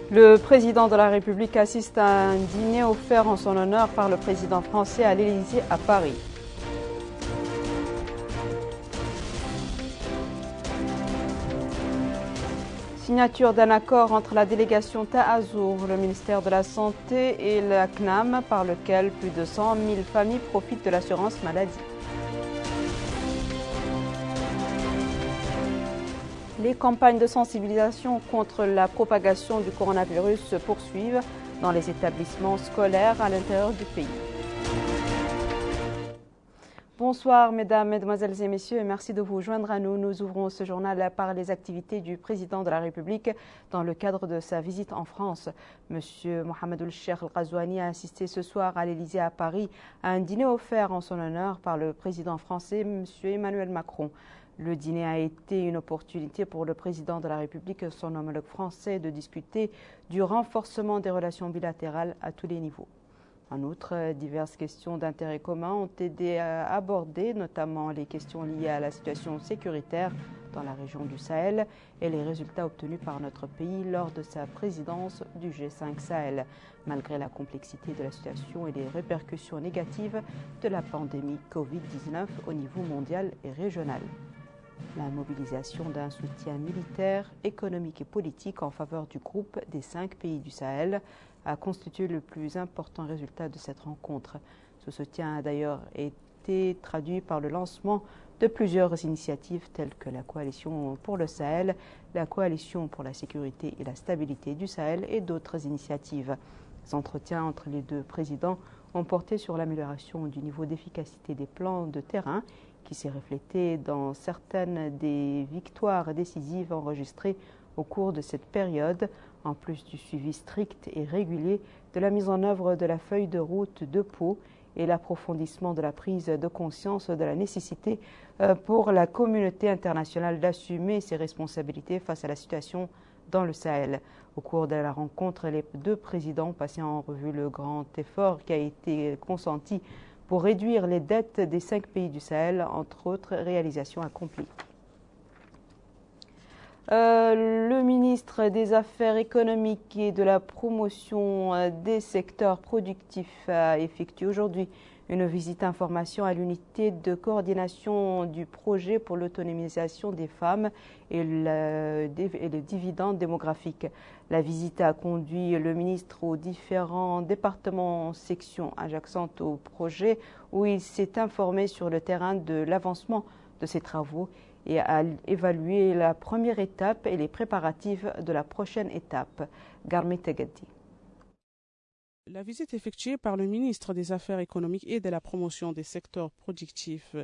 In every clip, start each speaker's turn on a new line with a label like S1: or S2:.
S1: Le président de la République assiste à un dîner offert en son honneur par le président français à l'Élysée à Paris. Signature d'un accord entre la délégation Taazour, le ministère de la Santé et la CNAM par lequel plus de 100 000 familles profitent de l'assurance maladie. Les campagnes de sensibilisation contre la propagation du coronavirus se poursuivent dans les établissements scolaires à l'intérieur du pays. Bonsoir mesdames, mesdemoiselles et messieurs et merci de vous joindre à nous. Nous ouvrons ce journal par les activités du président de la République dans le cadre de sa visite en France. Monsieur Mohamed Ould-Cheikh Al-Ghazouani a assisté ce soir à l'Élysée à Paris à un dîner offert en son honneur par le président français, monsieur Emmanuel Macron. Le dîner a été une opportunité pour le président de la République et son homologue français de discuter du renforcement des relations bilatérales à tous les niveaux. En outre, diverses questions d'intérêt commun ont été abordées, notamment les questions liées à la situation sécuritaire dans la région du Sahel et les résultats obtenus par notre pays lors de sa présidence du G5 Sahel, malgré la complexité de la situation et les répercussions négatives de la pandémie Covid-19 au niveau mondial et régional. La mobilisation d'un soutien militaire, économique et politique en faveur du groupe des 5 pays du Sahel a constitué le plus important résultat de cette rencontre. Ce soutien a d'ailleurs été traduit par le lancement de plusieurs initiatives telles que la Coalition pour le Sahel, la Coalition pour la sécurité et la stabilité du Sahel et d'autres initiatives. Les entretiens entre les deux présidents ont porté sur l'amélioration du niveau d'efficacité des plans de terrain qui s'est reflété dans certaines des victoires décisives enregistrées au cours de cette période, en plus du suivi strict et régulier de la mise en œuvre de la feuille de route de Pau et l'approfondissement de la prise de conscience de la nécessité pour la communauté internationale d'assumer ses responsabilités face à la situation dans le Sahel. Au cours de la rencontre, les deux présidents passaient en revue le grand effort qui a été consenti pour réduire les dettes des 5 pays du Sahel, entre autres réalisations accomplies. Le ministre des Affaires économiques et de la promotion des secteurs productifs a effectué aujourd'hui une visite information à l'unité de coordination du projet pour l'autonomisation des femmes et le dividende démographique. La visite a conduit le ministre aux différents départements sections adjacentes au projet où il s'est informé sur le terrain de l'avancement de ces travaux et a évalué la première étape et les préparatifs de la prochaine étape. Garmi Tegadi.
S2: La visite effectuée par le ministre des Affaires économiques et de la promotion des secteurs productifs,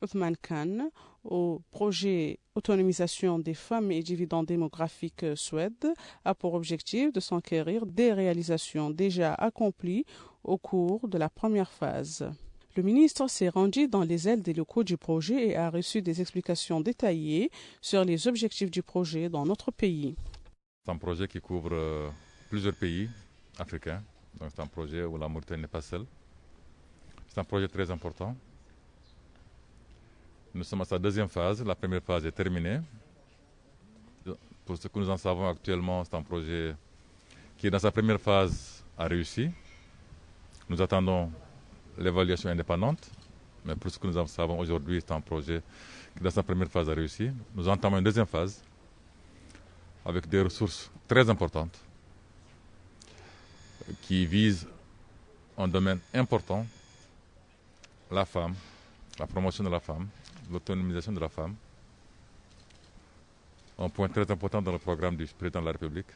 S2: Othman Khan, au projet Autonomisation des femmes et dividendes démographiques Suède, a pour objectif de s'enquérir des réalisations déjà accomplies au cours de la première phase. Le ministre s'est rendu dans les ailes des locaux du projet et a reçu des explications détaillées sur les objectifs du projet dans notre pays.
S3: C'est un projet qui couvre plusieurs pays africains. Donc c'est un projet où la Mauritanie n'est pas seule. C'est un projet très important. Nous sommes à sa deuxième phase. La première phase est terminée. Pour ce que nous en savons actuellement, c'est un projet qui, dans sa première phase, a réussi. Nous attendons l'évaluation indépendante. Mais pour ce que nous en savons aujourd'hui, c'est un projet qui, dans sa première phase, a réussi. Nous entamons une deuxième phase avec des ressources très importantes qui vise un domaine important, la femme, la promotion de la femme, l'autonomisation de la femme. Un point très important dans le programme du président de la République.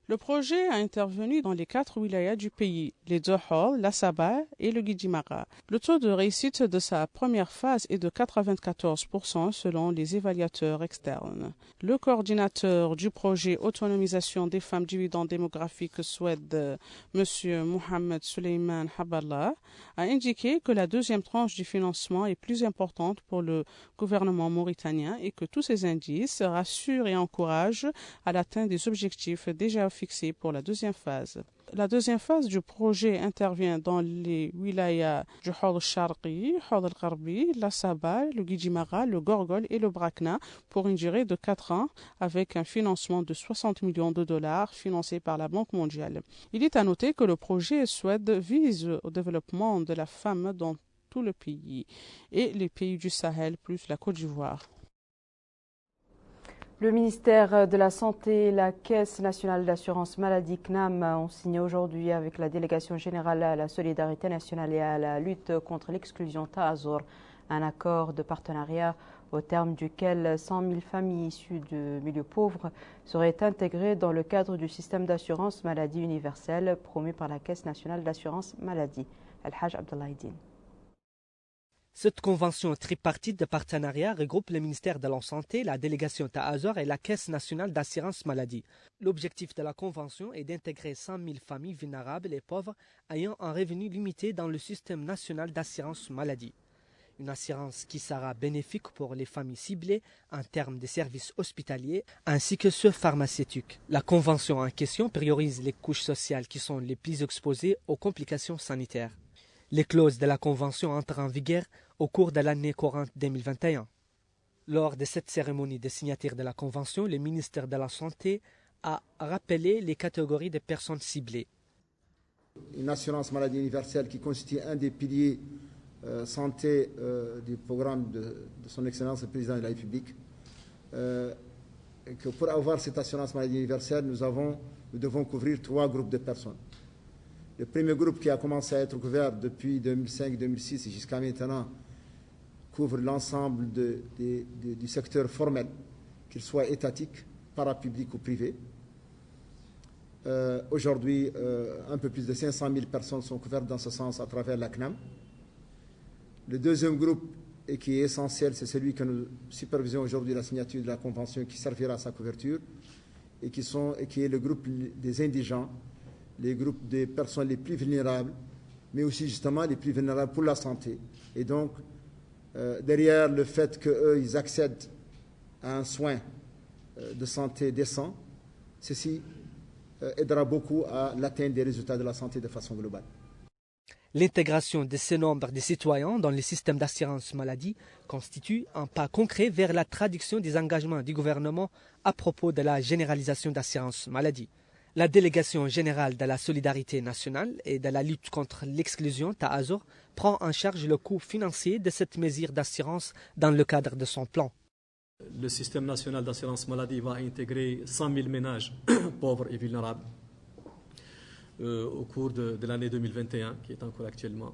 S2: Le projet a intervenu dans les 4 wilayas du pays, les Djohol, la Sabah et le Guidjimara. Le taux de réussite de sa première phase est de 94% selon les évaluateurs externes. Le coordinateur du projet Autonomisation des femmes dividendes démographiques Suède, M. Mohamed Suleiman Haballah, a indiqué que la deuxième tranche du financement est plus importante pour le gouvernement mauritanien et que tous ces indices rassurent et encouragent à l'atteinte des objectifs déjà fixés pour la deuxième phase. La deuxième phase du projet intervient dans les wilayas du Hawd al-Sharqi, Hawd al-Gharbi, la Sabah, le Guidjimara, le Gorgol et le Brakna pour une durée de 4 ans avec un financement de 60 millions de dollars financé par la Banque mondiale. Il est à noter que le projet SWED vise au développement de la femme dans tout le pays et les pays du Sahel plus la Côte d'Ivoire.
S1: Le ministère de la Santé et la Caisse nationale d'assurance maladie CNAM ont signé aujourd'hui avec la délégation générale à la solidarité nationale et à la lutte contre l'exclusion Ta'azur un accord de partenariat au terme duquel 100 000 familles issues de milieux pauvres seraient intégrées dans le cadre du système d'assurance maladie universelle promu par la Caisse nationale d'assurance maladie. Al-Hajj Abdallah Eddine.
S4: Cette convention tripartite de partenariat regroupe le ministère de la Santé, la délégation Ta'azur et la Caisse nationale d'assurance maladie. L'objectif de la convention est d'intégrer 100 000 familles vulnérables et pauvres ayant un revenu limité dans le système national d'assurance maladie. Une assurance qui sera bénéfique pour les familles ciblées en termes de services hospitaliers ainsi que ceux pharmaceutiques. La convention en question priorise les couches sociales qui sont les plus exposées aux complications sanitaires. Les clauses de la Convention entrent en vigueur au cours de l'année courante 2021. Lors de cette cérémonie de signature de la Convention, le ministère de la Santé a rappelé les catégories de personnes ciblées.
S5: Une assurance maladie universelle qui constitue un des piliers santé du programme de son Excellence le Président de la République. Que pour avoir cette assurance maladie universelle, nous devons couvrir 3 groupes de personnes. Le premier groupe qui a commencé à être couvert depuis 2005-2006 et jusqu'à maintenant couvre l'ensemble du secteur formel, qu'il soit étatique, parapublic ou privé. Aujourd'hui, un peu plus de 500 000 personnes sont couvertes dans ce sens à travers la CNAM. Le deuxième groupe, et qui est essentiel, c'est celui que nous supervisons aujourd'hui, la signature de la Convention qui servira à sa couverture, et qui est le groupe des indigents, les groupes des personnes les plus vulnérables, mais aussi justement les plus vulnérables pour la santé. Et donc, derrière le fait qu'eux, ils accèdent à un soin de santé décent, ceci aidera beaucoup à l'atteinte des résultats de la santé de façon globale.
S4: L'intégration de ce nombre de citoyens dans le système d'assurance maladie constitue un pas concret vers la traduction des engagements du gouvernement à propos de la généralisation d'assurance maladie. La délégation générale de la solidarité nationale et de la lutte contre l'exclusion Ta'azur prend en charge le coût financier de cette mesure d'assurance dans le cadre de son plan.
S6: Le système national d'assurance maladie va intégrer 100 000 ménages pauvres et vulnérables au cours de l'année 2021, qui est en cours actuellement.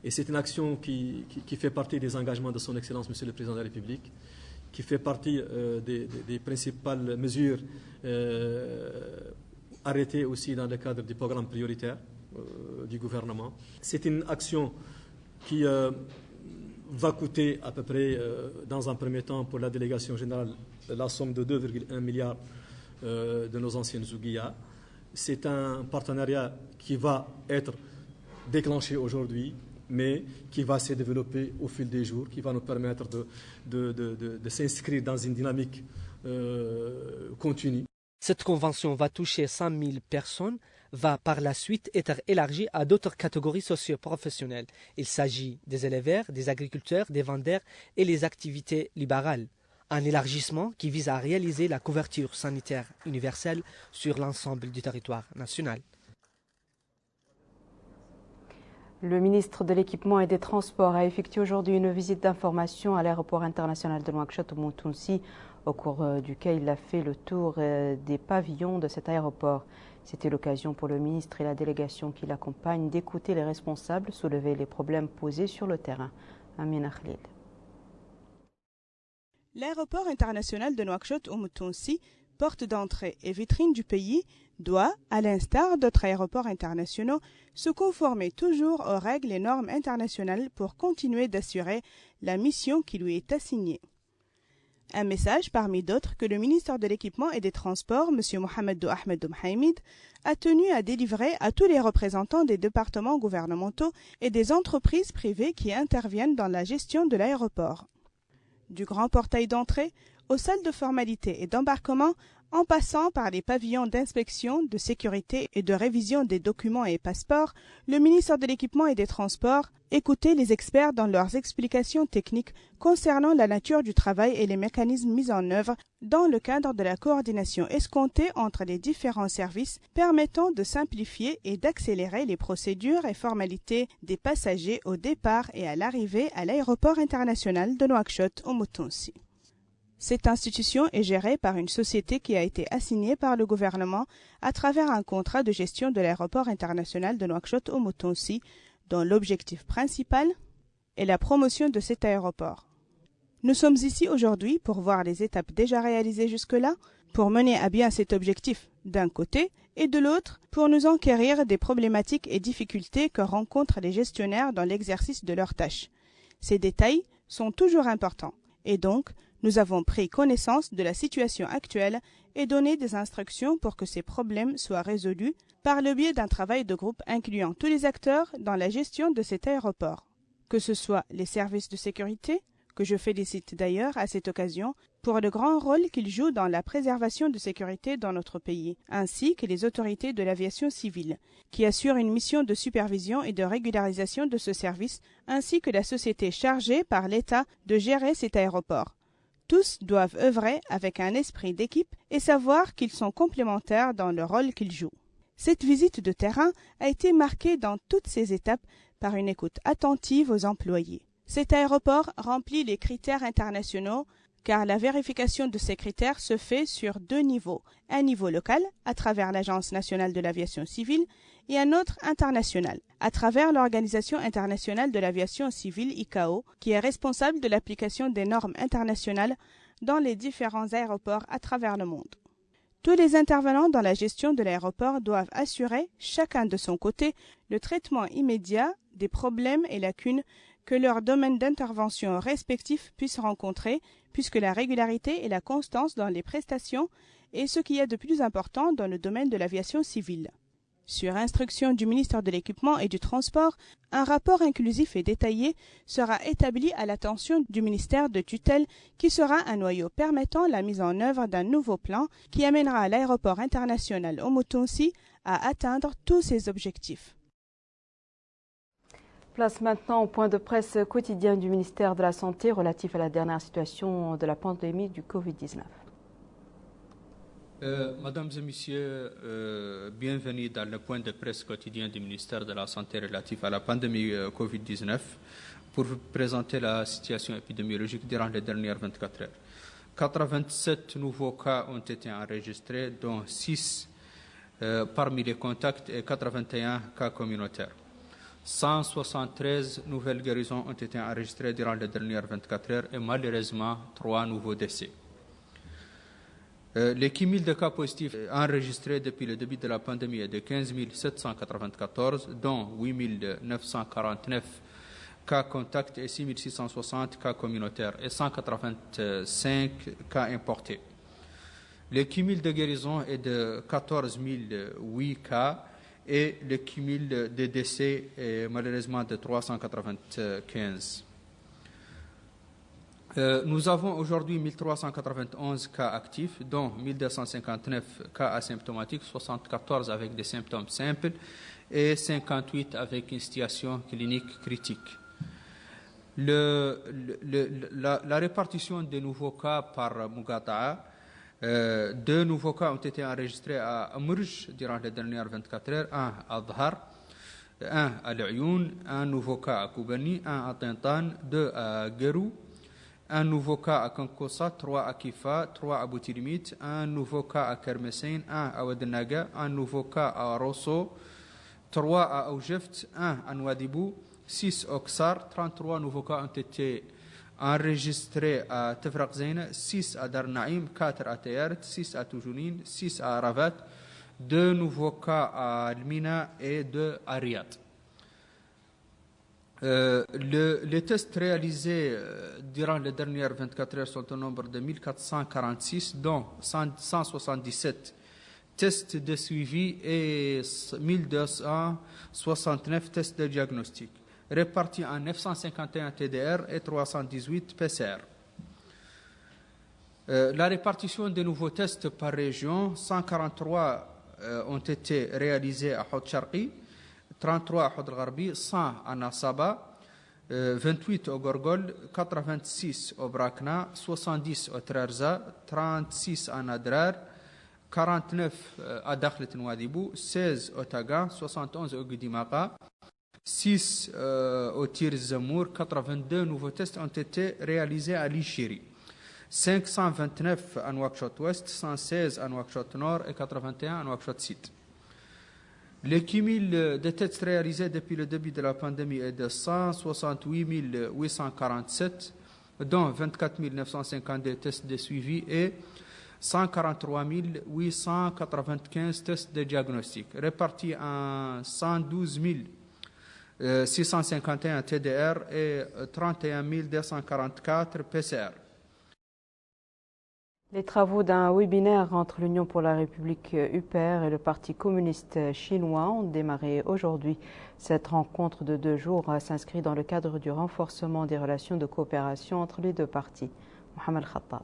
S6: Et c'est une action qui fait partie des engagements de son Excellence, Monsieur le Président de la République, qui fait partie des principales mesures arrêtées aussi dans le cadre du programme prioritaire du gouvernement. C'est une action qui va coûter à peu près, dans un premier temps, pour la délégation générale, la somme de 2,1 milliards de nos anciennes ouguiyas. C'est un partenariat qui va être déclenché aujourd'hui, mais qui va se développer au fil des jours, qui va nous permettre de s'inscrire dans une dynamique continue.
S4: Cette convention va toucher 100 000 personnes, va par la suite être élargie à d'autres catégories socio-professionnelles. Il s'agit des éleveurs, des agriculteurs, des vendeurs et les activités libérales. Un élargissement qui vise à réaliser la couverture sanitaire universelle sur l'ensemble du territoire national.
S1: Le ministre de l'Équipement et des Transports a effectué aujourd'hui une visite d'information à l'aéroport international de Nouakchott au Mont-Tounsi, au cours duquel il a fait le tour des pavillons de cet aéroport. C'était l'occasion pour le ministre et la délégation qui l'accompagnent d'écouter les responsables soulever les problèmes posés sur le terrain. Amina Khalil.
S7: L'aéroport international de Nouakchott au Mont-Tounsi, porte d'entrée et vitrine du pays, doit, à l'instar d'autres aéroports internationaux, se conformer toujours aux règles et normes internationales pour continuer d'assurer la mission qui lui est assignée. Un message parmi d'autres que le ministre de l'Équipement et des Transports, M. Mohamed Ahmed Mhaimid, a tenu à délivrer à tous les représentants des départements gouvernementaux et des entreprises privées qui interviennent dans la gestion de l'aéroport. Du grand portail d'entrée aux salles de formalité et d'embarquement, en passant par les pavillons d'inspection, de sécurité et de révision des documents et passeports, le ministre de l'Équipement et des Transports écoutait les experts dans leurs explications techniques concernant la nature du travail et les mécanismes mis en œuvre dans le cadre de la coordination escomptée entre les différents services permettant de simplifier et d'accélérer les procédures et formalités des passagers au départ et à l'arrivée à l'aéroport international de Nouakchott au Moutonsi. Cette institution est gérée par une société qui a été assignée par le gouvernement à travers un contrat de gestion de l'aéroport international de Nouakchott au Moutonsi, dont l'objectif principal est la promotion de cet aéroport. Nous sommes ici aujourd'hui pour voir les étapes déjà réalisées jusque-là, pour mener à bien cet objectif d'un côté, et de l'autre, pour nous enquérir des problématiques et difficultés que rencontrent les gestionnaires dans l'exercice de leurs tâches. Ces détails sont toujours importants, et donc, nous avons pris connaissance de la situation actuelle et donné des instructions pour que ces problèmes soient résolus par le biais d'un travail de groupe incluant tous les acteurs dans la gestion de cet aéroport, que ce soit les services de sécurité, que je félicite d'ailleurs à cette occasion pour le grand rôle qu'ils jouent dans la préservation de sécurité dans notre pays, ainsi que les autorités de l'aviation civile, qui assurent une mission de supervision et de régularisation de ce service, ainsi que la société chargée par l'État de gérer cet aéroport. Tous doivent œuvrer avec un esprit d'équipe et savoir qu'ils sont complémentaires dans le rôle qu'ils jouent. Cette visite de terrain a été marquée dans toutes ses étapes par une écoute attentive aux employés. Cet aéroport remplit les critères internationaux car la vérification de ces critères se fait sur deux niveaux, un niveau local à travers l'Agence nationale de l'aviation civile et un autre international à travers l'Organisation internationale de l'aviation civile ICAO qui est responsable de l'application des normes internationales dans les différents aéroports à travers le monde. Tous les intervenants dans la gestion de l'aéroport doivent assurer, chacun de son côté, le traitement immédiat des problèmes et lacunes que leur domaine d'intervention respectif puisse rencontrer, puisque la régularité et la constance dans les prestations est ce qui est de plus important dans le domaine de l'aviation civile. Sur instruction du ministère de l'Équipement et du Transport, un rapport inclusif et détaillé sera établi à l'attention du ministère de tutelle qui sera un noyau permettant la mise en œuvre d'un nouveau plan qui amènera l'aéroport international au Moutonsi à atteindre tous ses objectifs.
S1: Place maintenant au point de presse quotidien du ministère de la Santé relatif à la dernière situation de la pandémie du Covid-19.
S8: Mesdames et messieurs, bienvenue dans le point de presse quotidien du ministère de la Santé relatif à la pandémie Covid-19 pour vous présenter la situation épidémiologique durant les dernières 24 heures. 87 nouveaux cas ont été enregistrés, dont 6 parmi les contacts et 81 cas communautaires. 173 nouvelles guérisons ont été enregistrées durant les dernières 24 heures et malheureusement 3 nouveaux décès. Les cumul de cas positifs enregistrés depuis le début de la pandémie est de 15 794, dont 8 949 cas contacts et 6 660 cas communautaires et 185 cas importés. Le cumul de guérison est de 14 008 cas et le cumul de décès est malheureusement de 395. Nous avons aujourd'hui 1391 cas actifs, dont 1259 cas asymptomatiques, 74 avec des symptômes simples et 58 avec une situation clinique critique. La répartition des nouveaux cas par Muqata'a, 2 nouveaux cas ont été enregistrés à Amurj durant les dernières 24 heures, 1 à Dhar, 1 à L'Ayoun, 1 nouveau cas à Koubani, 1 à Tintan, 2 à Gerou, 1 nouveau cas à Kankossa, 3 à Kifa, 3 à Boutilimit, 1 nouveau cas à Kermessin, 1 à Ouadnaga, 1 nouveau cas à Rosso, 3 à Oujeft, 1 à Nouadhibou, 6 à Oksar, 33 nouveaux cas ont été enregistrés à Tefraq Zeyna, 6 à Dar Naïm, 4 à Tayart, 6 à Toujounine, 6 à Ravat, 2 nouveaux cas à Almina et 2 à Riyad. Les tests réalisés durant les dernières 24 heures sont au nombre de 1446, dont 177 tests de suivi et 1269 tests de diagnostic, répartis en 951 TDR et 318 PCR. La répartition des nouveaux tests par région, 143 ont été réalisés à Houd Sharqi, 33 à Houd al-Gharbi, 100 à Nasaba, 28 au Gorgol, 86 au Brakna, 70 au Trarza, 36 à Nadrar, 49 à Dakhlet Nouadhibou, 16 au Taga, 71 au Gudimaqa, 6 au Tir Zamour, 82 nouveaux tests ont été réalisés à Lichiri, 529 à Nouakchott-Ouest, 116 à Nouakchott-Nord et 81 à Nouakchott-Sud. Le cumul de tests réalisés depuis le début de la pandémie est de 168 847, dont 24 952 tests de suivi et 143 895 tests de diagnostic, répartis en 112 651 TDR et 31 244 PCR.
S1: Les travaux d'un webinaire entre l'Union pour la République UPR et le Parti communiste chinois ont démarré aujourd'hui. Cette rencontre de 2 jours s'inscrit dans le cadre du renforcement des relations de coopération entre les deux partis. Mohamed Khattab.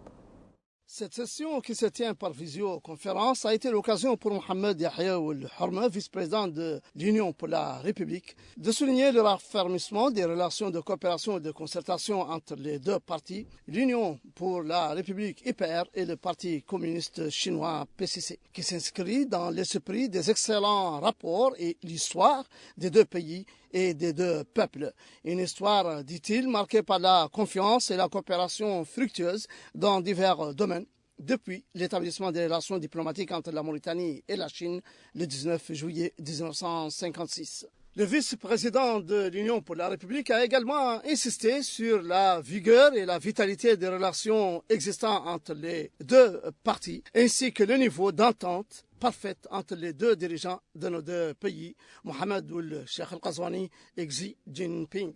S9: Cette session qui se tient par visioconférence a été l'occasion pour Mohamed Yahya Ould Horma, vice-président de l'Union pour la République, de souligner le raffermissement des relations de coopération et de concertation entre les deux partis, l'Union pour la République UPR et le Parti communiste chinois PCC, qui s'inscrit dans l'esprit des excellents rapports et l'histoire des deux pays et des deux peuples. Une histoire, dit-il, marquée par la confiance et la coopération fructueuse dans divers domaines depuis l'établissement des relations diplomatiques entre la Mauritanie et la Chine le 19 juillet 1956. Le vice-président de l'Union pour la République a également insisté sur la vigueur et la vitalité des relations existantes entre les deux partis, ainsi que le niveau d'entente parfaite entre les deux dirigeants de nos deux pays, Mohamed Ould Cheikh Al-Qazouani et Xi Jinping.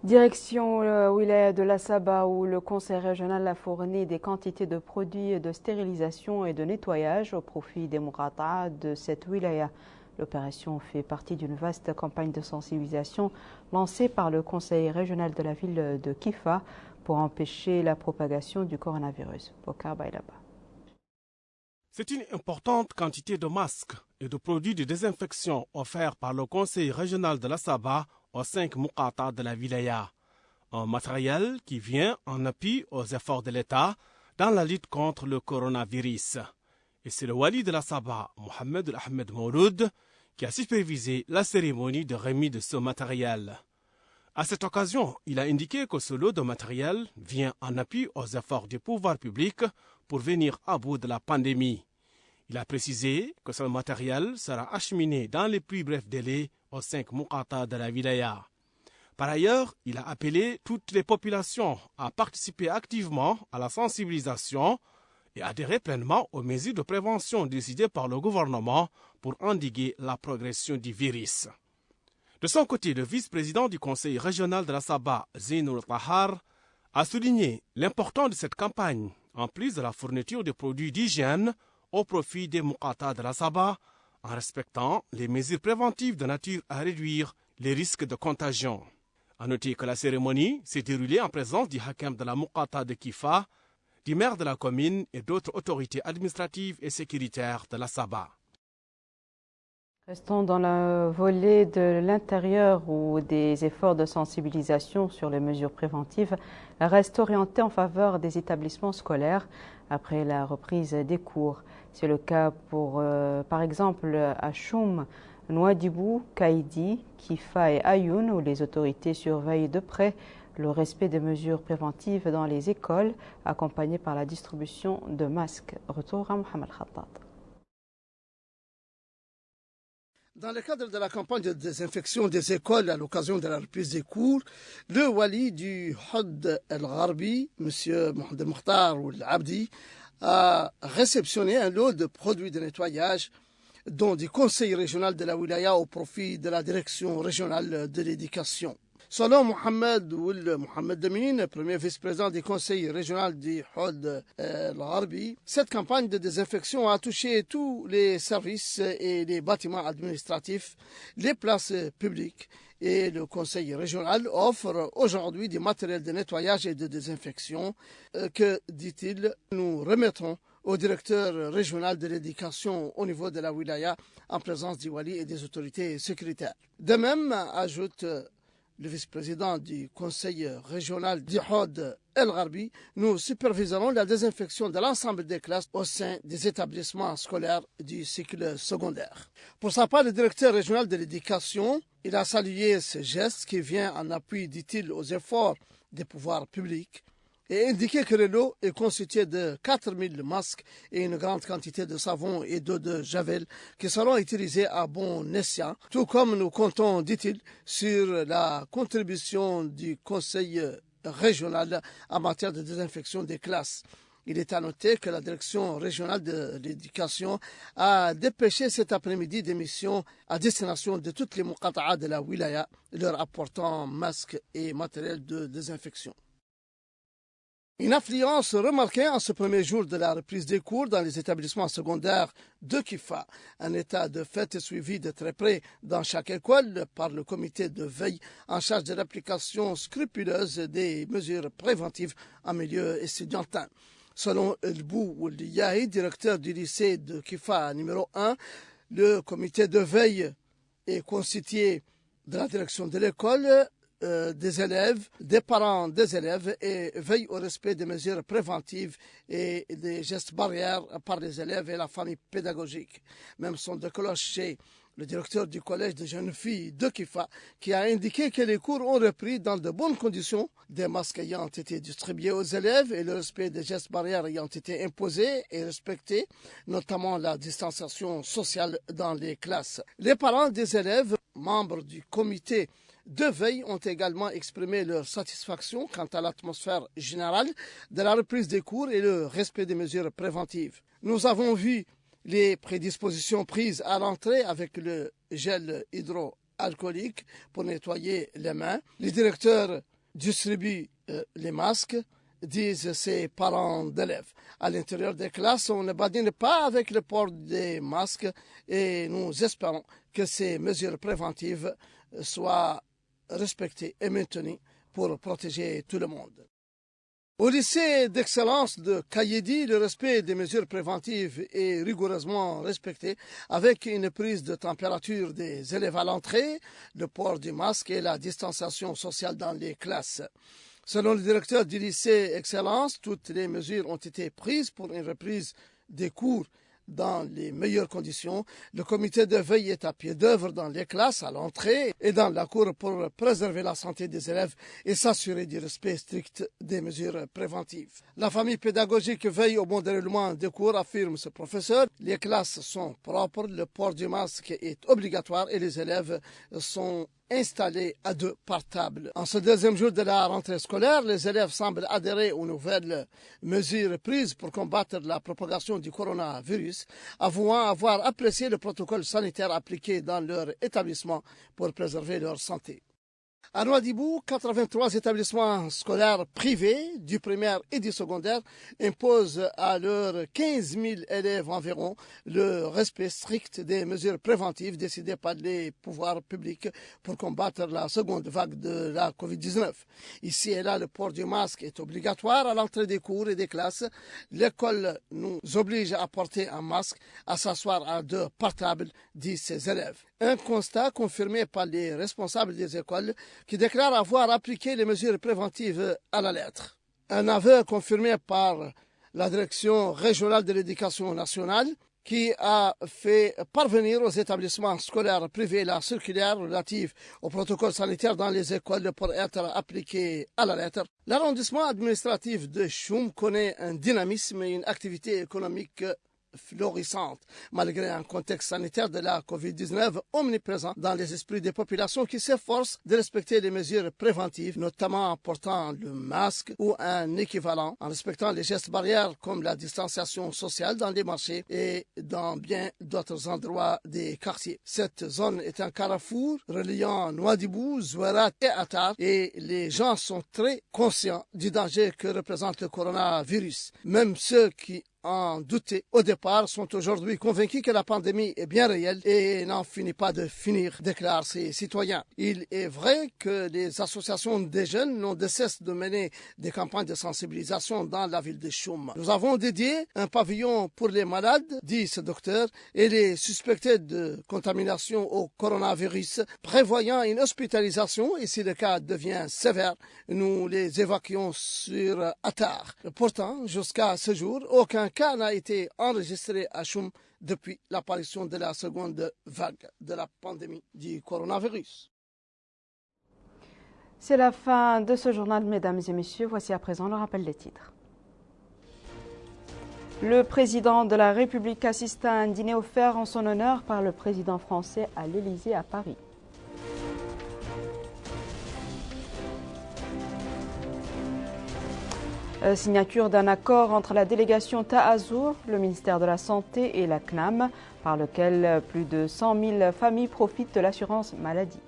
S1: Direction wilaya de la Saba où le conseil régional a fourni des quantités de produits de stérilisation et de nettoyage au profit des Mourata de cette wilaya. L'opération fait partie d'une vaste campagne de sensibilisation lancée par le conseil régional de la ville de Kifa pour empêcher la propagation du coronavirus. Bokar Bailaba.
S10: C'est une importante quantité de masques et de produits de désinfection offerts par le conseil régional de la Saba aux 5 Moukata de la wilaya. Un matériel qui vient en appui aux efforts de l'État dans la lutte contre le coronavirus. Et c'est le wali de la Saba, Mohamed Ahmed Mouloud, qui a supervisé la cérémonie de remise de ce matériel. À cette occasion, il a indiqué que ce lot de matériel vient en appui aux efforts du pouvoir public pour venir à bout de la pandémie. Il a précisé que ce matériel sera acheminé dans les plus brefs délais aux 5 Moukata de la wilaya. Par ailleurs, il a appelé toutes les populations à participer activement à la sensibilisation et adhérer pleinement aux mesures de prévention décidées par le gouvernement pour endiguer la progression du virus. De son côté, le vice-président du conseil régional de la Saba, Zinoul Tahar, a souligné l'importance de cette campagne, en plus de la fourniture de produits d'hygiène au profit des Moukata de la Saba, en respectant les mesures préventives de nature à réduire les risques de contagion. A noter que la cérémonie s'est déroulée en présence du Hakam de la Moukata de Kifa, du maire de la commune et d'autres autorités administratives et sécuritaires de la Saba.
S1: Restons dans le volet de l'intérieur où des efforts de sensibilisation sur les mesures préventives restent orientés en faveur des établissements scolaires après la reprise des cours. C'est le cas pour, par exemple, à Choum, Nouadhibou, Kaïdi, Kifa et Ayoun où les autorités surveillent de près le respect des mesures préventives dans les écoles, accompagnées par la distribution de masques. Retour à Mohamed Khattab.
S9: Dans le cadre de la campagne de désinfection des écoles à l'occasion de la reprise des cours, le wali du Houd al-Gharbi, M. Mohamed Mokhtar Ould Abdi, a réceptionné un lot de produits de nettoyage dont du conseil régional de la wilaya au profit de la direction régionale de l'éducation. Selon Mohamed Ould Mohamed Demine, premier vice-président du conseil régional du Hod al-Gharbi, cette campagne de désinfection a touché tous les services et les bâtiments administratifs, les places publiques, et le conseil régional offre aujourd'hui du matériel de nettoyage et de désinfection que, dit-il, nous remettrons au directeur régional de l'éducation au niveau de la wilaya en présence du wali et des autorités sécuritaires. De même, ajoute le vice-président du conseil régional du Hod el-Gharbi, nous superviserons la désinfection de l'ensemble des classes au sein des établissements scolaires du cycle secondaire. Pour sa part, le directeur régional de l'éducation, il a salué ce geste qui vient en appui, dit-il, aux efforts des pouvoirs publics et indiqué que le lot est constitué de 4000 masques et une grande quantité de savon et d'eau de javel qui seront utilisés à bon escient, tout comme nous comptons, dit-il, sur la contribution du conseil régional en matière de désinfection des classes. Il est à noter que la direction régionale de l'éducation a dépêché cet après-midi des missions à destination de toutes les muqata'a de la wilaya, leur apportant masques et matériel de désinfection. Une affluence remarquée en ce premier jour de la reprise des cours dans les établissements secondaires de Kifa. Un état de fait suivi de très près dans chaque école par le comité de veille en charge de l'application scrupuleuse des mesures préventives en milieu estudiantin. Selon Elbou Ouliyahi, directeur du lycée de Kifa numéro 1, le comité de veille est constitué de la direction de l'école, des élèves, des parents des élèves et veille au respect des mesures préventives et des gestes barrières par les élèves et la famille pédagogique. Même son de cloche chez le directeur du collège de jeunes filles de Kifa qui a indiqué que les cours ont repris dans de bonnes conditions, des masques ayant été distribués aux élèves et le respect des gestes barrières ayant été imposés et respectés, notamment la distanciation sociale dans les classes. Les parents des élèves, membres du comité de veille, ont également exprimé leur satisfaction quant à l'atmosphère générale de la reprise des cours et le respect des mesures préventives. Nous avons vu les prédispositions prises à l'entrée avec le gel hydroalcoolique pour nettoyer les mains. Les directeurs distribuent les masques, disent ces parents d'élèves. À l'intérieur des classes, on ne badine pas avec le port des masques et nous espérons que ces mesures préventives soient respectées et maintenues pour protéger tout le monde. Au lycée d'excellence de Kayedi, le respect des mesures préventives est rigoureusement respecté avec une prise de température des élèves à l'entrée, le port du masque et la distanciation sociale dans les classes. Selon le directeur du lycée Excellence, toutes les mesures ont été prises pour une reprise des cours dans les meilleures conditions. Le comité de veille est à pied d'œuvre dans les classes, à l'entrée et dans la cour pour préserver la santé des élèves et s'assurer du respect strict des mesures préventives. La famille pédagogique veille au bon déroulement des cours, affirme ce professeur. Les classes sont propres, le port du masque est obligatoire et les élèves sont installés à 2 par table. En ce deuxième jour de la rentrée scolaire, les élèves semblent adhérer aux nouvelles mesures prises pour combattre la propagation du coronavirus, avouant avoir apprécié le protocole sanitaire appliqué dans leur établissement pour préserver leur santé. À Nouadhibou, 83 établissements scolaires privés du primaire et du secondaire imposent à leurs 15 000 élèves environ le respect strict des mesures préventives décidées par les pouvoirs publics pour combattre la seconde vague de la Covid-19. Ici et là, le port du masque est obligatoire à l'entrée des cours et des classes. L'école nous oblige à porter un masque, à s'asseoir à 2 par table, disent ses élèves. Un constat confirmé par les responsables des écoles qui déclarent avoir appliqué les mesures préventives à la lettre. Un aveu confirmé par la direction régionale de l'éducation nationale qui a fait parvenir aux établissements scolaires privés la circulaire relative au protocole sanitaire dans les écoles pour être appliquée à la lettre. L'arrondissement administratif de Choum connaît un dynamisme et une activité économique florissante, malgré un contexte sanitaire de la COVID-19 omniprésent dans les esprits des populations qui s'efforcent de respecter les mesures préventives, notamment en portant le masque ou un équivalent, en respectant les gestes barrières comme la distanciation sociale dans les marchés et dans bien d'autres endroits des quartiers. Cette zone est un carrefour reliant Nouadhibou, Zouarat et Attar et les gens sont très conscients du danger que représente le coronavirus. Même ceux qui en doutaient au départ sont aujourd'hui convaincus que la pandémie est bien réelle et n'en finit pas de finir, déclarent ces citoyens. Il est vrai que les associations des jeunes n'ont de cesse de mener des campagnes de sensibilisation dans la ville de Choum. Nous avons dédié un pavillon pour les malades, dit ce docteur, et les suspectés de contamination au coronavirus, prévoyant une hospitalisation et si le cas devient sévère, nous les évacuons sur Attar. Pourtant, jusqu'à ce jour, aucun cas n'a été enregistré à Choum depuis l'apparition de la seconde vague de la pandémie du coronavirus.
S1: C'est la fin de ce journal, mesdames et messieurs. Voici à présent le rappel des titres. Le président de la République assiste à un dîner offert en son honneur par le président français à l'Élysée à Paris. Signature d'un accord entre la délégation Taazour, le ministère de la Santé et la CNAM, par lequel plus de 100 000 familles profitent de l'assurance maladie.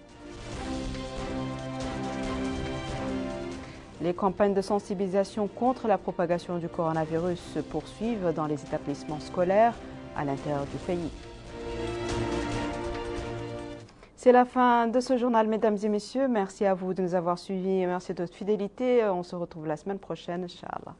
S1: Les campagnes de sensibilisation contre la propagation du coronavirus se poursuivent dans les établissements scolaires à l'intérieur du pays. C'est la fin de ce journal, mesdames et messieurs. Merci à vous de nous avoir suivis et merci de votre fidélité. On se retrouve la semaine prochaine, Inch'Allah.